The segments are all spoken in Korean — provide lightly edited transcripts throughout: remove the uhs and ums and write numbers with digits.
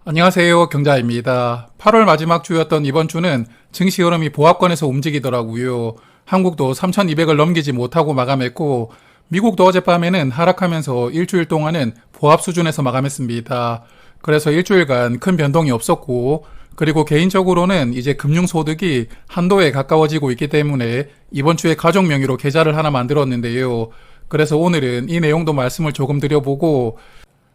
안녕하세요. 경자입니다. 8월 마지막 주였던 이번 주는 증시 흐름이 보합권에서 움직이더라고요. 한국도 3,200을 넘기지 못하고 마감했고 미국도 어젯밤에는 하락하면서 일주일 동안은 보합 수준에서 마감했습니다. 그래서 일주일간 큰 변동이 없었고 그리고 개인적으로는 이제 금융소득이 한도에 가까워지고 있기 때문에 이번 주에 가족 명의로 계좌를 하나 만들었는데요. 그래서 오늘은 이 내용도 말씀을 조금 드려보고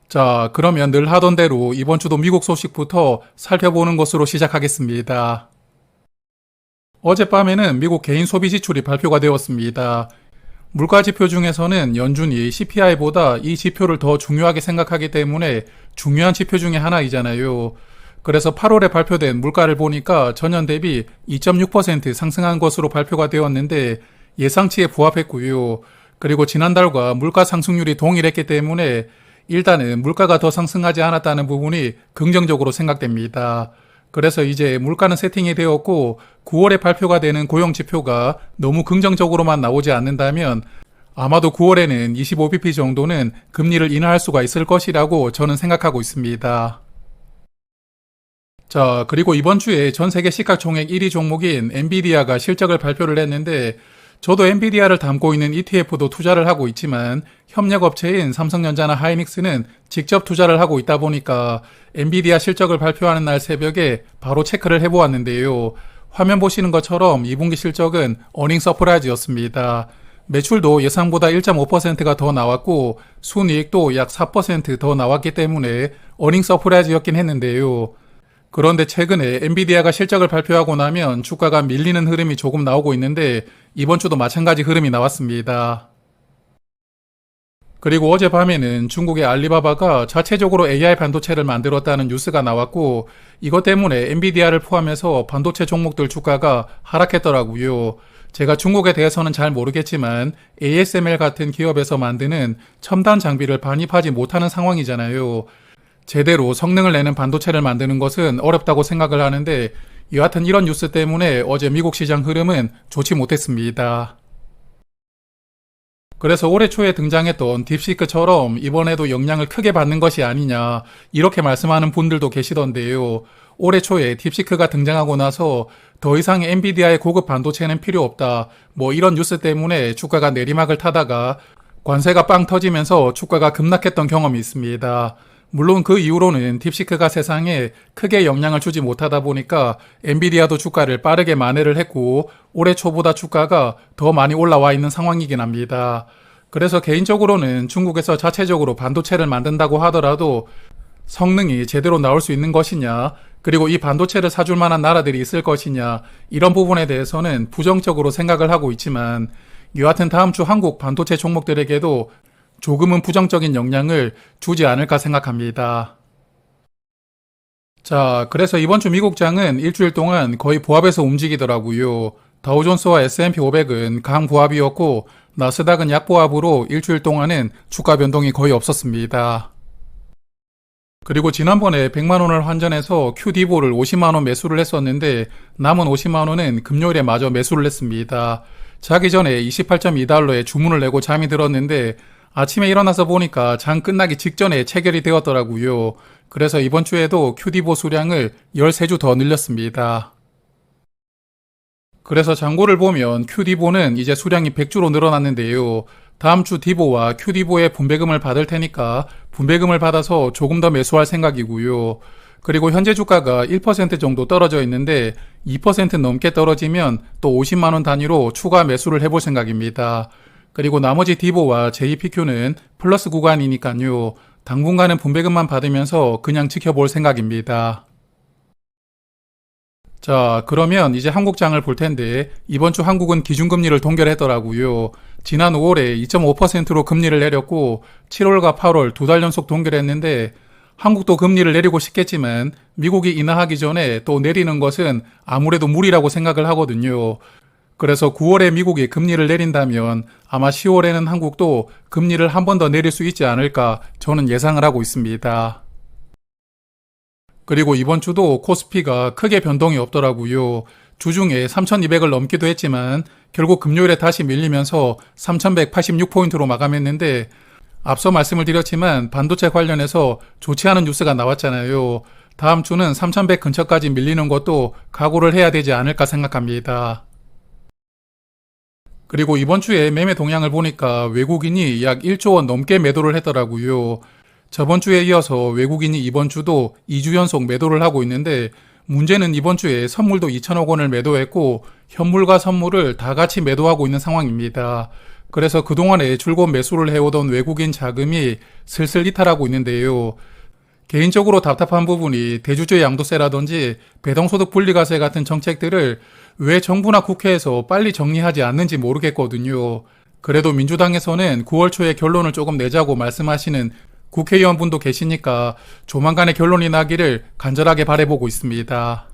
자, 그러면 늘 하던 대로 이번 주도 미국 소식부터 살펴보는 것으로 시작하겠습니다. 어젯밤에는 미국 개인 소비 지출이 발표가 되었습니다. 물가 지표 중에서는 연준이 CPI보다 이 지표를 더 중요하게 생각하기 때문에 중요한 지표 중에 하나이잖아요. 그래서 8월에 발표된 물가를 보니까 전년 대비 2.6% 상승한 것으로 발표가 되었는데 예상치에 부합했고요. 그리고 지난달과 물가 상승률이 동일했기 때문에 일단은 물가가 더 상승하지 않았다는 부분이 긍정적으로 생각됩니다. 그래서 이제 물가는 세팅이 되었고 9월에 발표가 되는 고용지표가 너무 긍정적으로만 나오지 않는다면 아마도 9월에는 25bp 정도는 금리를 인하할 수가 있을 것이라고 저는 생각하고 있습니다. 자, 그리고 이번 주에 전 세계 시가총액 1위 종목인 엔비디아가 실적을 발표를 했는데 저도 엔비디아를 담고 있는 ETF도 투자를 하고 있지만 협력업체인 삼성전자나 하이닉스는 직접 투자를 하고 있다 보니까 엔비디아 실적을 발표하는 날 새벽에 바로 체크를 해보았는데요. 화면 보시는 것처럼 2분기 실적은 어닝 서프라이즈였습니다. 매출도 예상보다 1.5%가 더 나왔고 순이익도 약 4% 더 나왔기 때문에 어닝 서프라이즈였긴 했는데요. 그런데 최근에 엔비디아가 실적을 발표하고 나면 주가가 밀리는 흐름이 조금 나오고 있는데 이번 주도 마찬가지 흐름이 나왔습니다. 그리고 어젯밤에는 중국의 알리바바가 자체적으로 AI 반도체를 만들었다는 뉴스가 나왔고 이것 때문에 엔비디아를 포함해서 반도체 종목들 주가가 하락했더라고요. 제가 중국에 대해서는 잘 모르겠지만 ASML 같은 기업에서 만드는 첨단 장비를 반입하지 못하는 상황이잖아요. 제대로 성능을 내는 반도체를 만드는 것은 어렵다고 생각을 하는데 여하튼 이런 뉴스 때문에 어제 미국 시장 흐름은 좋지 못했습니다. 그래서 올해 초에 등장했던 딥시크처럼 이번에도 영향을 크게 받는 것이 아니냐 이렇게 말씀하는 분들도 계시던데요. 올해 초에 딥시크가 등장하고 나서 더 이상 엔비디아의 고급 반도체는 필요 없다 뭐 이런 뉴스 때문에 주가가 내리막을 타다가 관세가 빵 터지면서 주가가 급락했던 경험이 있습니다. 물론 그 이후로는 딥시크가 세상에 크게 영향을 주지 못하다 보니까 엔비디아도 주가를 빠르게 만회를 했고 올해 초보다 주가가 더 많이 올라와 있는 상황이긴 합니다. 그래서 개인적으로는 중국에서 자체적으로 반도체를 만든다고 하더라도 성능이 제대로 나올 수 있는 것이냐 그리고 이 반도체를 사줄 만한 나라들이 있을 것이냐 이런 부분에 대해서는 부정적으로 생각을 하고 있지만 여하튼 다음 주 한국 반도체 종목들에게도 조금은 부정적인 영향을 주지 않을까 생각합니다. 자, 그래서 이번 주 미국장은 일주일 동안 거의 보합에서 움직이더라고요. 다우존스와 S&P 500은 강보합이었고 나스닥은 약보합으로 일주일 동안은 주가 변동이 거의 없었습니다. 그리고 지난번에 100만원을 환전해서 QD보를 50만원 매수를 했었는데 남은 50만원은 금요일에 마저 매수를 했습니다. 자기 전에 28.2달러에 주문을 내고 잠이 들었는데 아침에 일어나서 보니까 장 끝나기 직전에 체결이 되었더라고요. 그래서 이번 주에도 QD보 수량을 13주 더 늘렸습니다. 그래서 장고를 보면 QD보는 이제 수량이 100주로 늘어났는데요. 다음 주 디보와 QD보의 분배금을 받을 테니까 분배금을 받아서 조금 더 매수할 생각이고요. 그리고 현재 주가가 1% 정도 떨어져 있는데 2% 넘게 떨어지면 또 50만원 단위로 추가 매수를 해볼 생각입니다. 그리고 나머지 디보와 JPQ는 플러스 구간이니까요. 당분간은 분배금만 받으면서 그냥 지켜볼 생각입니다. 자, 그러면 이제 한국장을 볼 텐데 이번 주 한국은 기준금리를 동결했더라고요. 지난 5월에 2.5%로 금리를 내렸고 7월과 8월 두 달 연속 동결했는데 한국도 금리를 내리고 싶겠지만 미국이 인하하기 전에 또 내리는 것은 아무래도 무리라고 생각을 하거든요. 그래서 9월에 미국이 금리를 내린다면 아마 10월에는 한국도 금리를 한 번 더 내릴 수 있지 않을까 저는 예상을 하고 있습니다. 그리고 이번 주도 코스피가 크게 변동이 없더라고요. 주중에 3,200을 넘기도 했지만 결국 금요일에 다시 밀리면서 3,186포인트로 마감했는데 앞서 말씀을 드렸지만 반도체 관련해서 좋지 않은 뉴스가 나왔잖아요. 다음 주는 3100 근처까지 밀리는 것도 각오를 해야 되지 않을까 생각합니다. 그리고 이번 주에 매매 동향을 보니까 외국인이 약 1조 원 넘게 매도를 했더라고요. 저번 주에 이어서 외국인이 이번 주도 2주 연속 매도를 하고 있는데 문제는 이번 주에 선물도 2천억 원을 매도했고 현물과 선물을 다 같이 매도하고 있는 상황입니다. 그래서 그동안에 줄곧 매수를 해오던 외국인 자금이 슬슬 이탈하고 있는데요. 개인적으로 답답한 부분이 대주주의 양도세라든지 배당소득 분리과세 같은 정책들을 왜 정부나 국회에서 빨리 정리하지 않는지 모르겠거든요. 그래도 민주당에서는 9월 초에 결론을 조금 내자고 말씀하시는 국회의원분도 계시니까 조만간에 결론이 나기를 간절하게 바라보고 있습니다.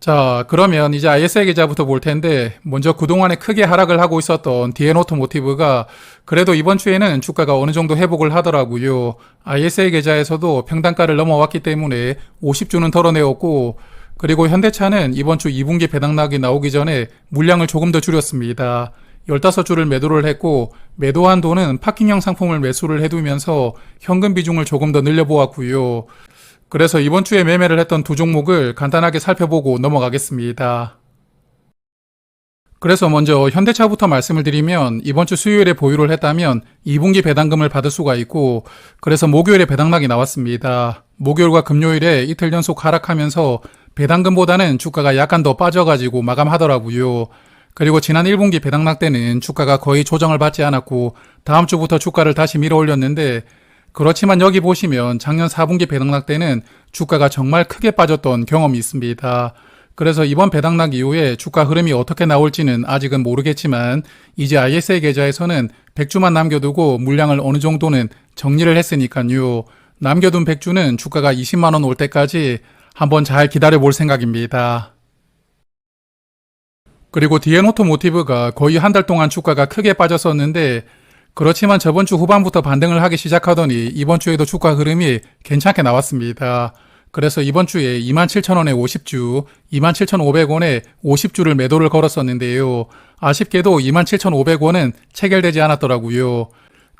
자, 그러면 이제 ISA 계좌부터 볼 텐데 먼저 그동안에 크게 하락을 하고 있었던 DN오토모티브가 그래도 이번 주에는 주가가 어느 정도 회복을 하더라고요. ISA 계좌에서도 평단가를 넘어왔기 때문에 50주는 덜어내었고 그리고 현대차는 이번 주 2분기 배당락이 나오기 전에 물량을 조금 더 줄였습니다. 15주를 매도를 했고 매도한 돈은 파킹형 상품을 매수를 해두면서 현금 비중을 조금 더 늘려보았고요. 그래서 이번 주에 매매를 했던 두 종목을 간단하게 살펴보고 넘어가겠습니다. 그래서 먼저 현대차부터 말씀을 드리면 이번 주 수요일에 보유를 했다면 2분기 배당금을 받을 수가 있고 그래서 목요일에 배당락이 나왔습니다. 목요일과 금요일에 이틀 연속 하락하면서 배당금보다는 주가가 약간 더 빠져가지고 마감하더라고요. 그리고 지난 1분기 배당락 때는 주가가 거의 조정을 받지 않았고 다음 주부터 주가를 다시 밀어 올렸는데 그렇지만 여기 보시면 작년 4분기 배당락 때는 주가가 정말 크게 빠졌던 경험이 있습니다. 그래서 이번 배당락 이후에 주가 흐름이 어떻게 나올지는 아직은 모르겠지만 이제 ISA 계좌에서는 100주만 남겨두고 물량을 어느 정도는 정리를 했으니까요. 남겨둔 100주는 주가가 20만원 올 때까지 한번 잘 기다려 볼 생각입니다. 그리고 DN오토모티브가 거의 한 달 동안 주가가 크게 빠졌었는데 그렇지만 저번 주 후반부터 반등을 하기 시작하더니 이번 주에도 주가 흐름이 괜찮게 나왔습니다. 그래서 이번 주에 27,000원에 50주, 27,500원에 50주를 매도를 걸었었는데요. 아쉽게도 27,500원은 체결되지 않았더라고요.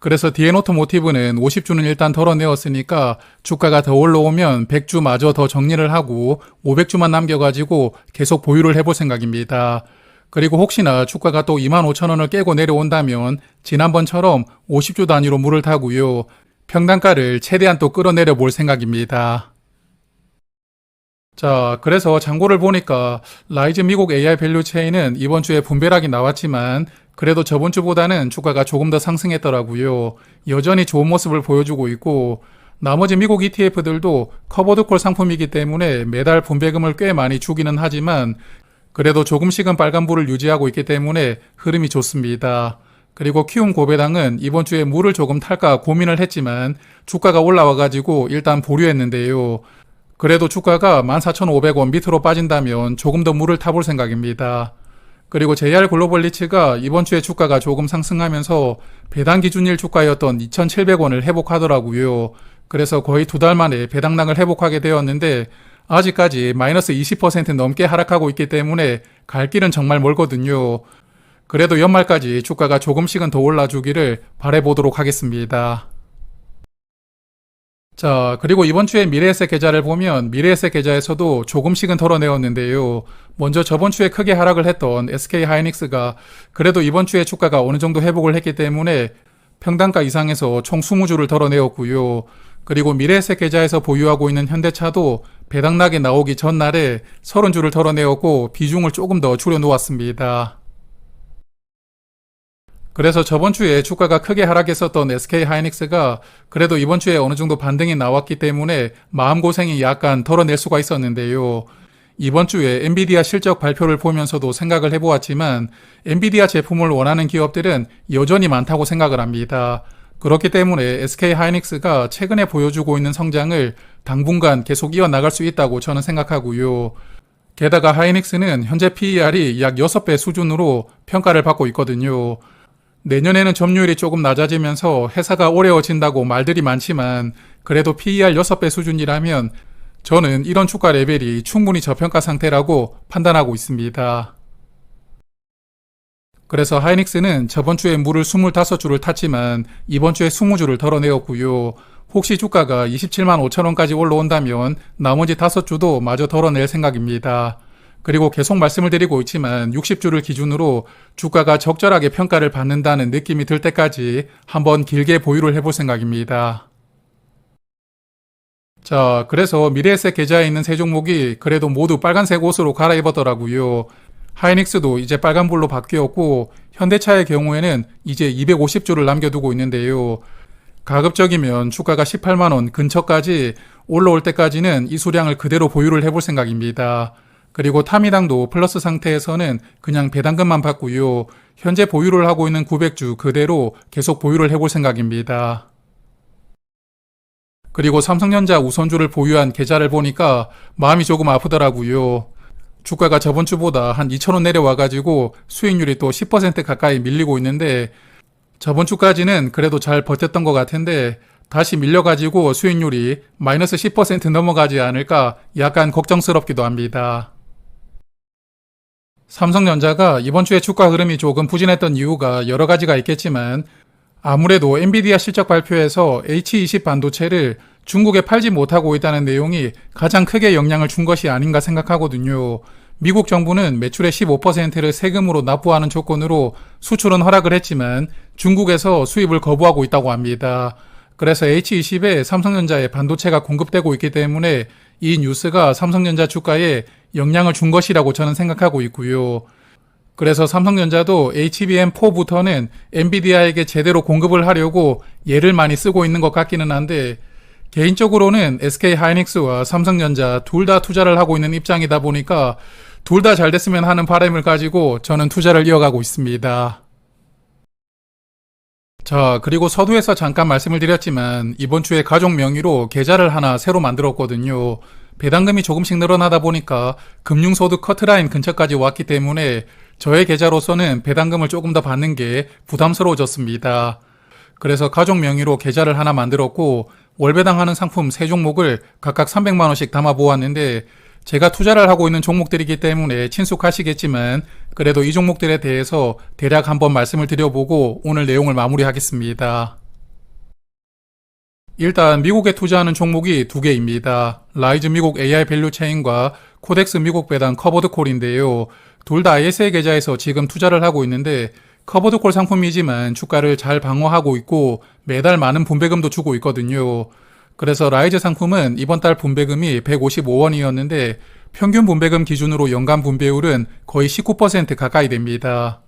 그래서 DN오토모티브는 50주는 일단 덜어내었으니까 주가가 더 올라오면 100주마저 더 정리를 하고 500주만 남겨가지고 계속 보유를 해볼 생각입니다. 그리고 혹시나 주가가 또 25,000원을 깨고 내려온다면 지난번처럼 50주 단위로 물을 타고요. 평단가를 최대한 또 끌어내려 볼 생각입니다. 자, 그래서 장고를 보니까 라이즈 미국 AI 밸류 체인은 이번 주에 분배락이 나왔지만 그래도 저번 주보다는 주가가 조금 더 상승했더라고요. 여전히 좋은 모습을 보여주고 있고 나머지 미국 ETF들도 커버드콜 상품이기 때문에 매달 분배금을 꽤 많이 주기는 하지만 그래도 조금씩은 빨간불을 유지하고 있기 때문에 흐름이 좋습니다. 그리고 키움 고배당은 이번 주에 물을 조금 탈까 고민을 했지만 주가가 올라와가지고 일단 보류했는데요. 그래도 주가가 14,500원 밑으로 빠진다면 조금 더 물을 타볼 생각입니다. 그리고 JR 글로벌 리츠가 이번 주에 주가가 조금 상승하면서 배당 기준일 주가였던 2,700원을 회복하더라고요. 그래서 거의 두 달 만에 배당락을 회복하게 되었는데 아직까지 마이너스 20% 넘게 하락하고 있기 때문에 갈 길은 정말 멀거든요. 그래도 연말까지 주가가 조금씩은 더 올라주기를 바라보도록 하겠습니다. 자, 그리고 이번 주에 미래에셋 계좌를 보면 미래에셋 계좌에서도 조금씩은 덜어내었는데요. 먼저 저번 주에 크게 하락을 했던 SK하이닉스가 그래도 이번 주에 주가가 어느 정도 회복을 했기 때문에 평단가 이상에서 총 20주를 덜어내었고요. 그리고 미래에셋 계좌에서 보유하고 있는 현대차도 배당락이 나오기 전날에 30주를 덜어내었고 비중을 조금 더 줄여놓았습니다. 그래서 저번 주에 주가가 크게 하락했었던 SK하이닉스가 그래도 이번 주에 어느 정도 반등이 나왔기 때문에 마음고생이 약간 덜어낼 수가 있었는데요. 이번 주에 엔비디아 실적 발표를 보면서도 생각을 해보았지만 엔비디아 제품을 원하는 기업들은 여전히 많다고 생각을 합니다. 그렇기 때문에 SK하이닉스가 최근에 보여주고 있는 성장을 당분간 계속 이어나갈 수 있다고 저는 생각하고요. 게다가 하이닉스는 현재 PER이 약 6배 수준으로 평가를 받고 있거든요. 내년에는 점유율이 조금 낮아지면서 회사가 어려워진다고 말들이 많지만 그래도 PER 6배 수준이라면 저는 이런 주가 레벨이 충분히 저평가 상태라고 판단하고 있습니다. 그래서 하이닉스는 저번 주에 물을 25주를 탔지만 이번 주에 20주를 덜어내었고요. 혹시 주가가 27만 5천 원까지 올라온다면 나머지 5주도 마저 덜어낼 생각입니다. 그리고 계속 말씀을 드리고 있지만 60주를 기준으로 주가가 적절하게 평가를 받는다는 느낌이 들 때까지 한번 길게 보유를 해볼 생각입니다. 자, 그래서 미래에셋 계좌에 있는 세 종목이 그래도 모두 빨간색 옷으로 갈아입었더라고요. 하이닉스도 이제 빨간불로 바뀌었고 현대차의 경우에는 이제 250주를 남겨두고 있는데요. 가급적이면 주가가 18만원 근처까지 올라올 때까지는 이 수량을 그대로 보유를 해볼 생각입니다. 그리고 타미당도 플러스 상태에서는 그냥 배당금만 받고요. 현재 보유를 하고 있는 900주 그대로 계속 보유를 해볼 생각입니다. 그리고 삼성전자 우선주를 보유한 계좌를 보니까 마음이 조금 아프더라고요. 주가가 저번 주보다 한 2,000원 내려와가지고 수익률이 또 10% 가까이 밀리고 있는데 저번 주까지는 그래도 잘 버텼던 것 같은데 다시 밀려가지고 수익률이 마이너스 10% 넘어가지 않을까 약간 걱정스럽기도 합니다. 삼성전자가 이번 주에 주가 흐름이 조금 부진했던 이유가 여러 가지가 있겠지만 아무래도 엔비디아 실적 발표에서 H20 반도체를 중국에 팔지 못하고 있다는 내용이 가장 크게 영향을 준 것이 아닌가 생각하거든요. 미국 정부는 매출의 15%를 세금으로 납부하는 조건으로 수출은 허락을 했지만 중국에서 수입을 거부하고 있다고 합니다. 그래서 H20에 삼성전자의 반도체가 공급되고 있기 때문에 이 뉴스가 삼성전자 주가에 영향을 준 것이라고 저는 생각하고 있고요. 그래서 삼성전자도 HBM4부터는 엔비디아에게 제대로 공급을 하려고 예를 많이 쓰고 있는 것 같기는 한데 개인적으로는 SK하이닉스와 삼성전자 둘 다 투자를 하고 있는 입장이다 보니까 둘 다 잘 됐으면 하는 바람을 가지고 저는 투자를 이어가고 있습니다. 자, 그리고 서두에서 잠깐 말씀을 드렸지만 이번 주에 가족 명의로 계좌를 하나 새로 만들었거든요. 배당금이 조금씩 늘어나다 보니까 금융소득 커트라인 근처까지 왔기 때문에 저의 계좌로서는 배당금을 조금 더 받는 게 부담스러워졌습니다. 그래서 가족 명의로 계좌를 하나 만들었고 월배당하는 상품 3종목을 각각 300만원씩 담아 보았는데 제가 투자를 하고 있는 종목들이기 때문에 친숙하시겠지만 그래도 이 종목들에 대해서 대략 한번 말씀을 드려보고 오늘 내용을 마무리하겠습니다. 일단 미국에 투자하는 종목이 2개입니다. 라이즈 미국 AI 밸류 체인과 코덱스 미국 배당 커버드콜인데요. 둘 다 ISA 계좌에서 지금 투자를 하고 있는데 커버드콜 상품이지만 주가를 잘 방어하고 있고 매달 많은 분배금도 주고 있거든요. 그래서 라이즈 상품은 이번 달 분배금이 155원이었는데 평균 분배금 기준으로 연간 분배율은 거의 19% 가까이 됩니다.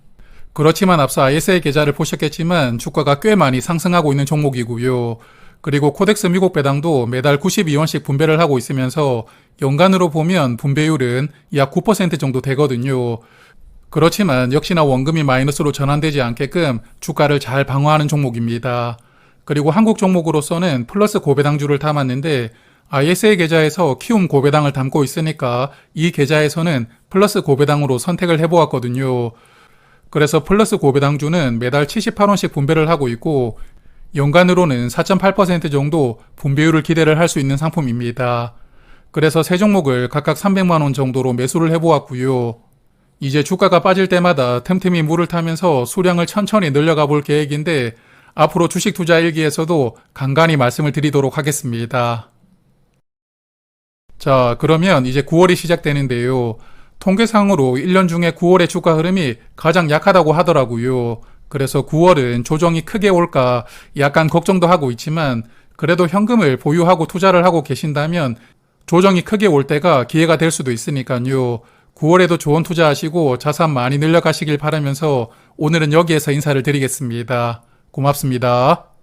그렇지만 앞서 ISA 계좌를 보셨겠지만 주가가 꽤 많이 상승하고 있는 종목이고요. 그리고 코덱스 미국 배당도 매달 92원씩 분배를 하고 있으면서 연간으로 보면 분배율은 약 9% 정도 되거든요. 그렇지만 역시나 원금이 마이너스로 전환되지 않게끔 주가를 잘 방어하는 종목입니다. 그리고 한국 종목으로서는 플러스 고배당주를 담았는데 ISA 계좌에서 키움 고배당을 담고 있으니까 이 계좌에서는 플러스 고배당으로 선택을 해보았거든요. 그래서 플러스 고배당주는 매달 78원씩 분배를 하고 있고 연간으로는 4.8% 정도 분배율을 기대를 할 수 있는 상품입니다. 그래서 세 종목을 각각 300만원 정도로 매수를 해보았고요. 이제 주가가 빠질 때마다 틈틈이 물을 타면서 수량을 천천히 늘려가 볼 계획인데 앞으로 주식 투자 일기에서도 간간히 말씀을 드리도록 하겠습니다. 자, 그러면 이제 9월이 시작되는데요. 통계상으로 1년 중에 9월의 주가 흐름이 가장 약하다고 하더라고요. 그래서 9월은 조정이 크게 올까 약간 걱정도 하고 있지만 그래도 현금을 보유하고 투자를 하고 계신다면 조정이 크게 올 때가 기회가 될 수도 있으니까요. 9월에도 좋은 투자하시고 자산 많이 늘려가시길 바라면서 오늘은 여기에서 인사를 드리겠습니다. 고맙습니다.